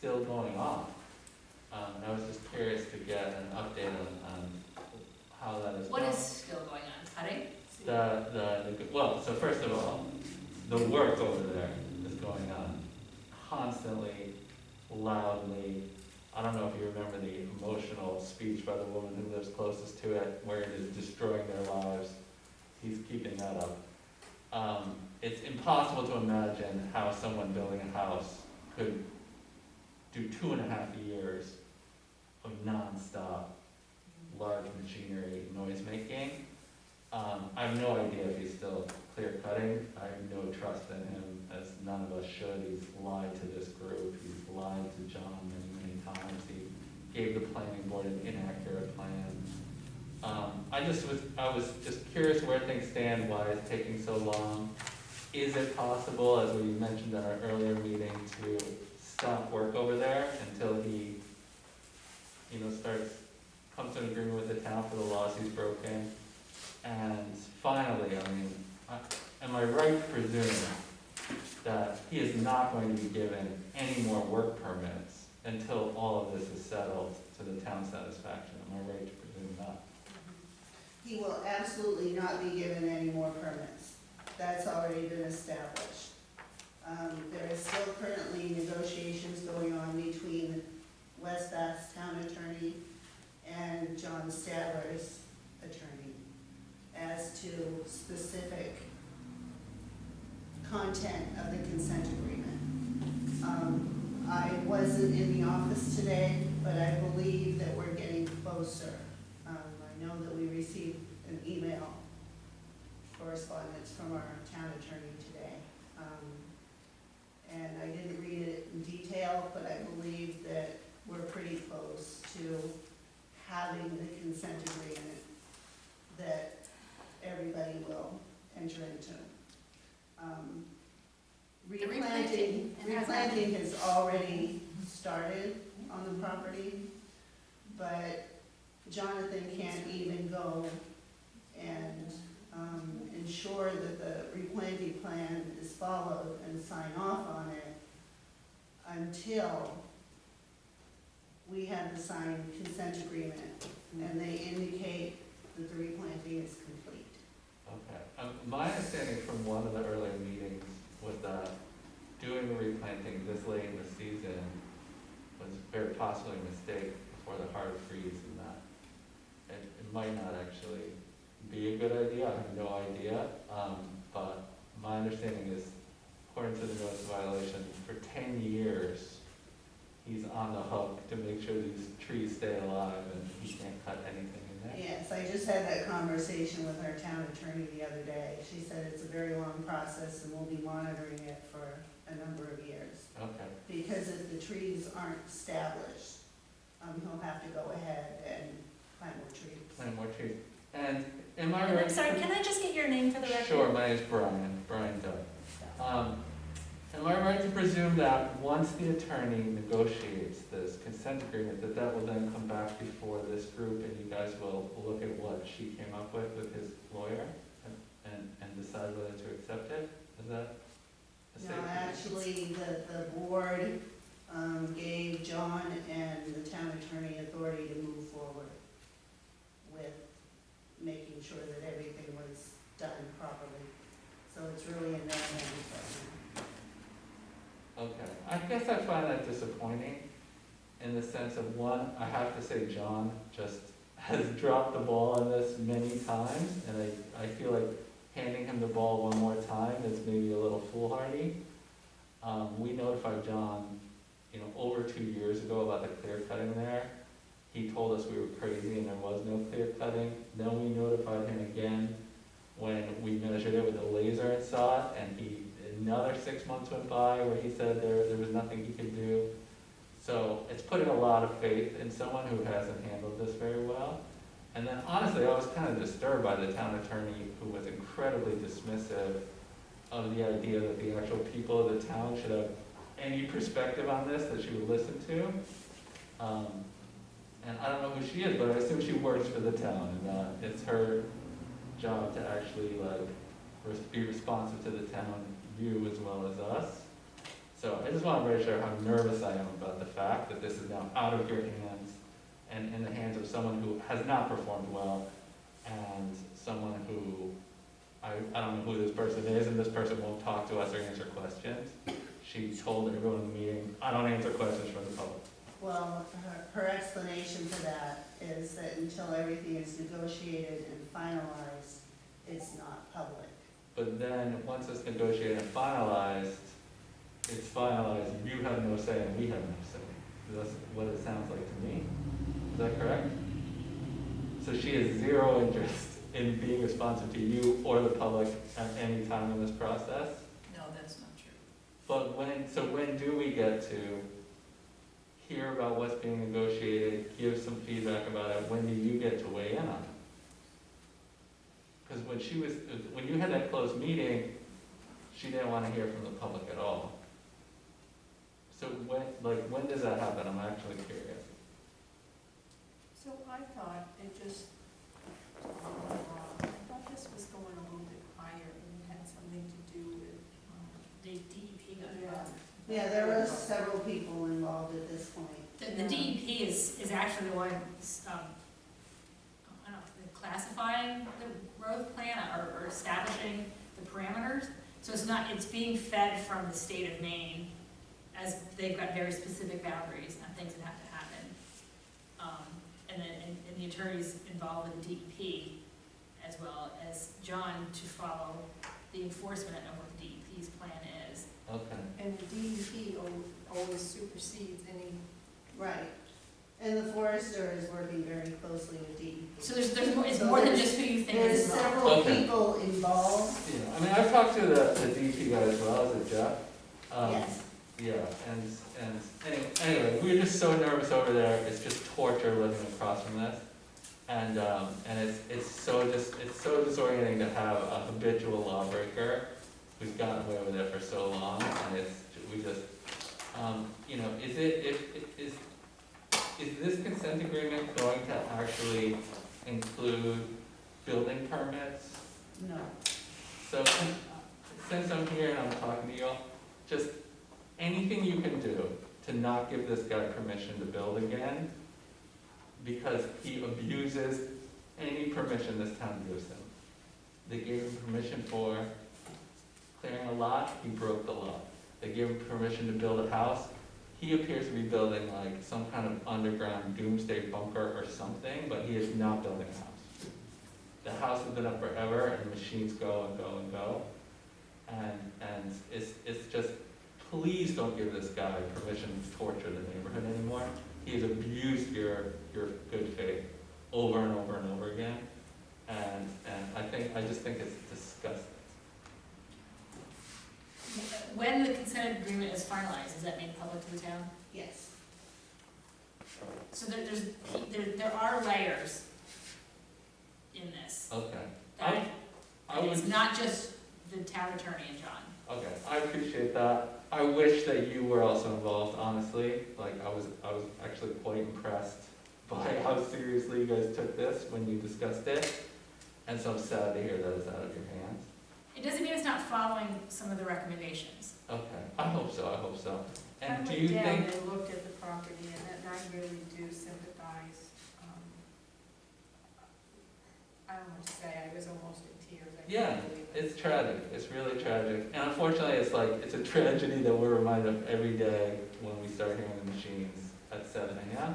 still going on. I was just curious to get an update on how that is What going. is still going on? Cutting? Well, so first of all, the work over there is going on constantly, loudly. I don't know if you remember the emotional speech by the woman who lives closest to it, where it is destroying their lives. He's keeping that up. It's impossible to imagine how someone building a house could do 2.5 years of nonstop large machinery noise making. I have no idea if he's still clear cutting. I have no trust in him, as none of us should. He's lied to this group. He's lied to John many times. He gave the planning board an inaccurate plan. I was just curious where things stand, why it's taking so long. Is it possible, as we mentioned in our earlier meeting, to stop work over there until he, comes to an agreement with the town for the laws he's broken? And finally, am I right to presume that he is not going to be given any more work permits until all of this is settled to the town's satisfaction? Am I right to presume that? He will absolutely not be given any more permits. That's already been established. There is still currently negotiations going on between West Bath's town attorney and John Stadler's attorney as to specific content of the consent agreement. I wasn't in the office today, but I believe that we're getting closer. I know that we received an email correspondence from our town attorney today. And I didn't read it in detail, but I believe that we're pretty close to having the consent agreement that everybody will enter into. Replanting has already started on the property, but Jonathan can't even go and ensure that the replanting plan is followed and sign off on it until we have the signed consent agreement and they indicate that the replanting is complete. Okay. My understanding from one of the earlier meetings was that doing the replanting this late in the season was very possibly a mistake before the hard freeze, and that it might not actually be a good idea. I have no idea. But my understanding is, according to the notice of violation, for 10 years, he's on the hook to make sure these trees stay alive and he can't cut anything in there. Yes, I just had that conversation with our town attorney the other day. She said it's a very long process and we'll be monitoring it for a number of years. Okay. Because if the trees aren't established, he'll have to go ahead and plant more trees. Plant more trees. And am I And right? I'm sorry, can I just get your name for the record? Sure, my name is Brian Doe. Am I right to presume that once the attorney negotiates this consent agreement, that will then come back before this group and you guys will look at what she came up with his lawyer and decide whether to accept it? Is that a safe? No, actually, the board gave John and the town attorney authority to move forward with making sure that everything was done properly. So it's really in their hands right now. Okay, I guess I find that disappointing in the sense of, one, I have to say John just has dropped the ball on this many times, and I feel like handing him the ball one more time is maybe a little foolhardy. We notified John, over 2 years ago about the clear cutting there. He told us we were crazy and there was no clear cutting. Then we notified him again when we measured it with a laser and saw it, and another 6 months went by where he said there was nothing he could do. So it's putting a lot of faith in someone who hasn't handled this very well. And then honestly, I was kind of disturbed by the town attorney, who was incredibly dismissive of the idea that the actual people of the town should have any perspective on this that she would listen to. And I don't know who she is, but I assume she works for the town, and it's her job to actually be responsive to the town view as well as us. So I just want to register how nervous I am about the fact that this is now out of your hands and in the hands of someone who has not performed well, and someone who, I don't know who this person is, and this person won't talk to us or answer questions. She told everyone in the meeting, I don't answer questions from the public. Well, her explanation for that is that until everything is negotiated and finalized, it's not public. But then, once it's negotiated and finalized, it's finalized, you have no say and we have no say. That's what it sounds like to me. Is that correct? So she has zero interest in being responsive to you or the public at any time in this process? No, that's not true. But when do we get to hear about what's being negotiated, give some feedback about it? When do you get to weigh in on it? Because when you had that closed meeting, she didn't want to hear from the public at all. So when does that happen? I'm actually curious. So I thought I thought this was going a little bit higher and it had something to do with, The DEP got Yeah. involved. Yeah, there were several people involved at this point. The DEP is actually the one, I don't know, classifying the growth plan or establishing the parameters. So it's being fed from the state of Maine, as they've got very specific boundaries and things that have to happen. And the attorneys involved in the DEP, as well as John, to follow the enforcement of what the DEP's plan is. Okay. and the DEP always supersedes any, Right. And the forester is working very closely with DEP. So there's more, it's So more than there's- just who you think There's is involved. several Okay. people involved, Yeah, I mean, I've talked to the DP guy as well, is it Jeff? yes. Yeah, and anyway, we were just so nervous over there, it's just torture living across from this. And it's so disorienting to have a habitual lawbreaker who's gotten away with it for so long, and is this consent agreement going to actually include building permits? No. So since I'm here and I'm talking to you all, just anything you can do to not give this guy permission to build again, because he abuses any permission this town gives him. They gave him permission for clearing a lot, he broke the law. They gave him permission to build a house, he appears to be building like some kind of underground doomsday bunker or something, but he is not building a house. The house has been up forever and machines go and go and go. And it's just, please don't give this guy permission to torture the neighborhood anymore. He has abused your good faith over and over and over again. And I just think it's disgusting. When the consent agreement is finalized, is that made public to the town? Yes. So there are layers in this. Okay. That- I and it's would, not just the town attorney and John. okay, I appreciate that. I wish that you were also involved, honestly. Like, I was actually quite impressed by how seriously you guys took this when you discussed it. And so I'm sad to hear that it's out of your hands. It doesn't mean it's not following some of the recommendations. Okay, I hope so. I And do went you down think, and looked at the property and I really do sympathize. I don't want to say, I was almost in tears. I couldn't Yeah, believe it. it's tragic, it's really tragic. And unfortunately, it's a tragedy that we're reminded of every day when we start hearing the machines at 7 a.m.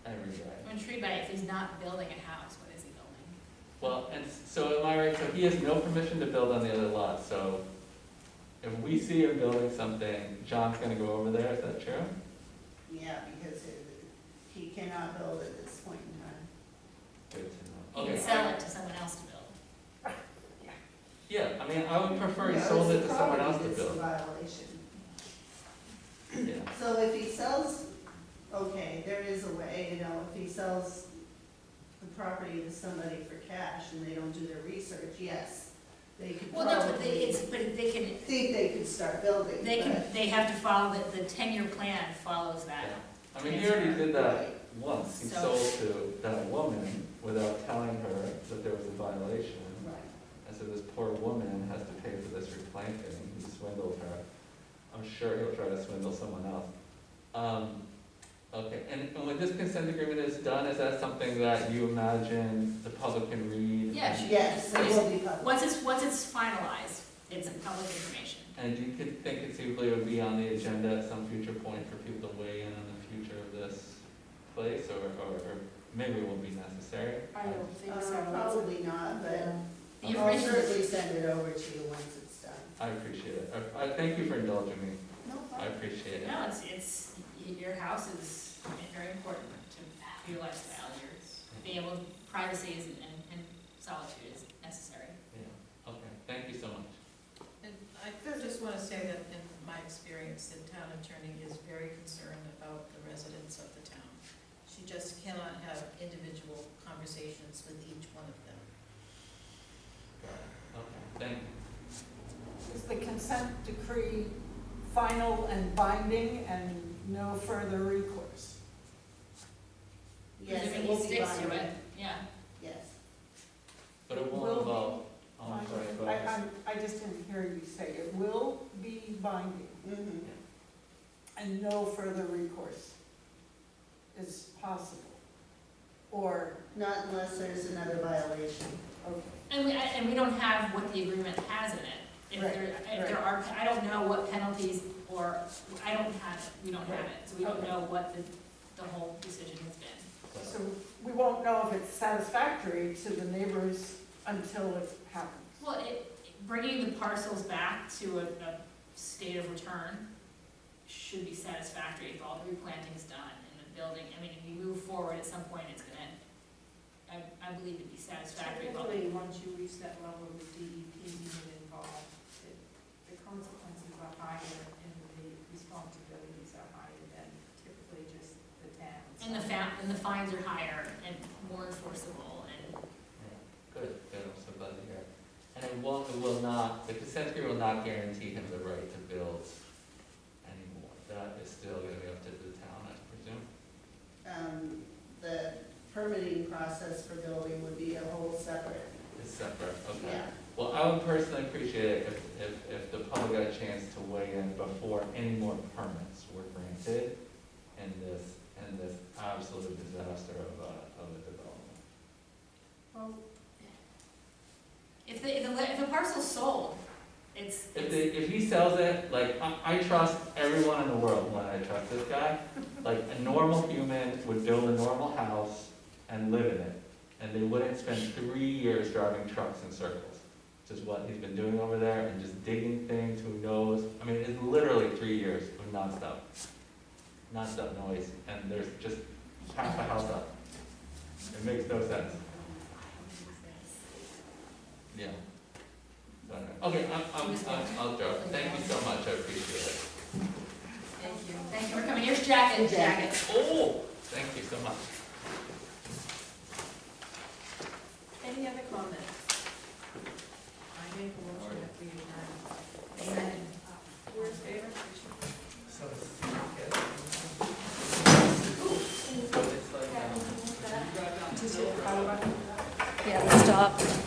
Every day. I'm intrigued by if he's not building a house, what is he building? Well, and so am I right, so he has no permission to build on the other lot, so if we see him building something, John's gonna go over there, is that true? Yeah, because he cannot build at this point in time. Good to know. He Okay. can sell it to someone else to build. Yeah, I mean, I would prefer he No, sold it's it the to someone else property to that's the build. violation. Yeah, So if he sells, okay, there is a way, if he sells the property to somebody for cash and they don't do their research, yes, they could Well, no, but probably they can, think they could start building, but. they have to follow, the 10-year plan follows that. yeah. I mean, he already did that Right. once, he So- sold to that woman without telling her that there was a violation. Right. And so this poor woman has to pay for this replanting, he swindled her. I'm sure he'll try to swindle someone else. Okay, and when this consent agreement is done, is that something that you imagine the public can read? Yeah, sure. Yes, it will be public. Once it's finalized, it's public information. And do you think conceivably it would be on the agenda at some future point for people to weigh in on the future of this place, or maybe it won't be necessary? I don't think so. Probably not, but The I'll information is, certainly send it over to you once it's done. I appreciate it. I thank you for indulging me. No I appreciate it. no, it's, your house is very important to your lifestyle, being able, privacy is, and solitude is necessary. Yeah, okay, thank you so much. And I just want to say that in my experience, the town attorney is very concerned about the residents of the town. She just cannot have individual conversations with each one of them. Okay, thank you. Is the consent decree final and binding and no further recourse? Yes, it Presuming will he be sticks to binding. it, yeah. Yes. But it Will won't be involve, oh, I'm sorry, go ahead. I just didn't hear you say it will be binding Mhm. and no further recourse is possible. Or, Not unless there's another violation. okay, And we don't have what the agreement has in it. If Right, there are, I don't know what penalties, or, I don't have it, we don't have it, so we don't Okay. know what the whole decision has been. so we won't know if it's satisfactory to the neighbors until it happens. Well, bringing the parcels back to a state of return should be satisfactory if all the replanting's done and the building, I mean, if you move forward, at some point, it's gonna, I believe it'd be satisfactory. if all the- Typically, once you reach that level of DEP being involved, the consequences are higher and the responsibilities are higher than typically just the town. And the fines are higher and more enforceable, and Yeah, good, I'm so glad to hear. And it will not, the consent decree will not guarantee him the right to build anymore. That is still gonna be up to the town, I presume. The permitting process for building would be a whole separate, It's separate, okay. yeah. Well, I would personally appreciate it if the public got a chance to weigh in before any more permits were granted in this absolute disaster of a development. well, if the parcel's sold, it's, If he sells it, like, I trust everyone in the world when I trust this guy. Like, a normal human would build a normal house and live in it, and they wouldn't spend 3 years driving trucks in circles, which is what he's been doing over there, and just digging things, who knows? I mean, it's literally 3 years of nonstop noise, and there's just half a house up. It makes no sense. Yeah. So, okay, I'll drop. Thank you so much, I appreciate it. Thank you. thank you for coming, here's jacket. Oh, thank you so much. Any other comments? I make a motion that we adjourn. Amen. Who is favor? So it's like, Yeah, let's stop.